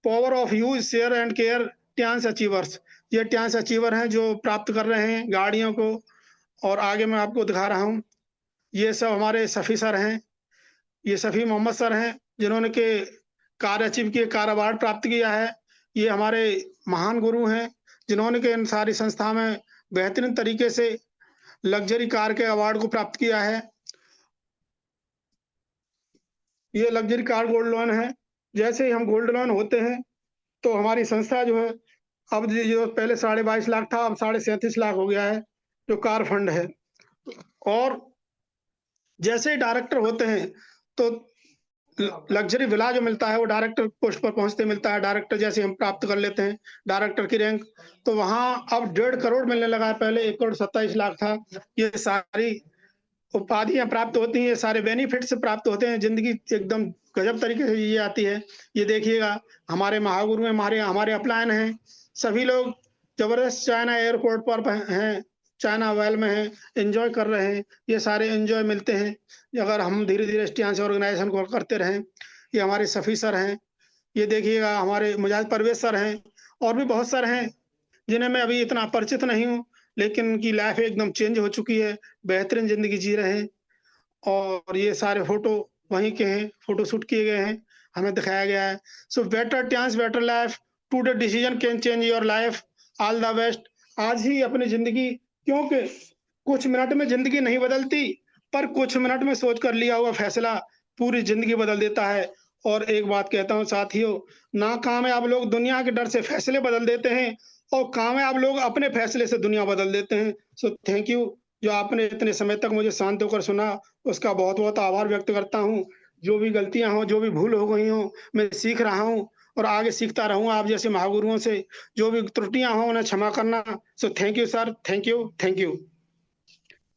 power of use share and care teens achievers, ये ट्यान्स अचीवर हैं जो प्राप्त कर रहे हैं गाड़ियों को। और आगे मैं आपको दिखा रहा हूँ, ये सब हमारे सफ़ी सर हैं। ये सफ़ी मोहम्मद सर हैं जिन्होंने के कार अचीव किए, कार अवार्ड प्राप्त किया है। ये हमारे महान गुरु हैं जिन्होंने के इन सारी संस्था में बेहतरीन तरीके से लग्जरी कार के अवार्ड को प्राप्त किया है। ये लग्जरी कार गोल्ड लोन है। जैसे ही हम गोल्ड लोन होते हैं तो हमारी संस्था जो है, अब जो पहले 22.5 लाख था, अब 37.5 लाख हो गया है जो कार फंड है। और जैसे ही डायरेक्टर होते हैं तो लग्जरी विला जो मिलता है वो डायरेक्टर पोस्ट पर पहुंचते मिलता है। डायरेक्टर जैसे हम प्राप्त कर लेते हैं डायरेक्टर की रैंक, तो वहां अब 1.5 करोड़ मिलने लगा है, पहले 1,27 लाख था। ये सारी उपाधियां प्राप्त होती हैं, ये सारे बेनिफिट्स प्राप्त होते हैं, जिंदगी एकदम गजब तरीके से ये आती है। ये देखिएगा, हमारे महागुरु हैं, हमारे हमारे अपलायन हैं, सभी लोग जबरदस्त चाइना एयरपोर्ट पर हैं, चाइना वेल में हैं, एंजॉय कर रहे हैं। ये सारे एंजॉय मिलते हैं अगर हम धीरे धीरे स्टियांस ऑर्गेनाइजेशन को करते रहें। ये हमारे सफ़ी सर हैं। ये देखिएगा, हमारे मुजाहिद परवेज सर हैं। और भी बहुत सर हैं जिन्हें मैं अभी इतना परिचित नहीं हूँ, लेकिन उनकी लाइफ एकदम चेंज हो चुकी है, बेहतरीन जिंदगी जी रहे हैं। और ये सारे फोटो वहीं के हैं, फोटो शूट किए गए हैं, हमें दिखाया गया है। So better chance better life, today decision can change your life, all the best. आज ही अपनी जिंदगी, क्योंकि कुछ मिनट में जिंदगी नहीं बदलती, पर कुछ मिनट में सोच कर लिया हुआ फैसला पूरी जिंदगी बदल देता है। और एक बात कहता हूँ साथियों, नाकामयाब लोग दुनिया के डर से फैसले बदल देते हैं, और कामयाब लोग अपने फैसले से दुनिया बदल देते हैं। सो थैंक यू, जो आपने इतने समय तक मुझे शांत होकर सुना, उसका बहुत बहुत आभार व्यक्त करता हूँ। जो भी गलतियां हो, जो भी भूल हो गई हो, मैं सीख रहा हूँ और आगे सीखता रहूंगा आप जैसे महागुरुओं से। जो भी त्रुटियां हो उन्हें क्षमा करना। So thank you sir, thank you, thank you.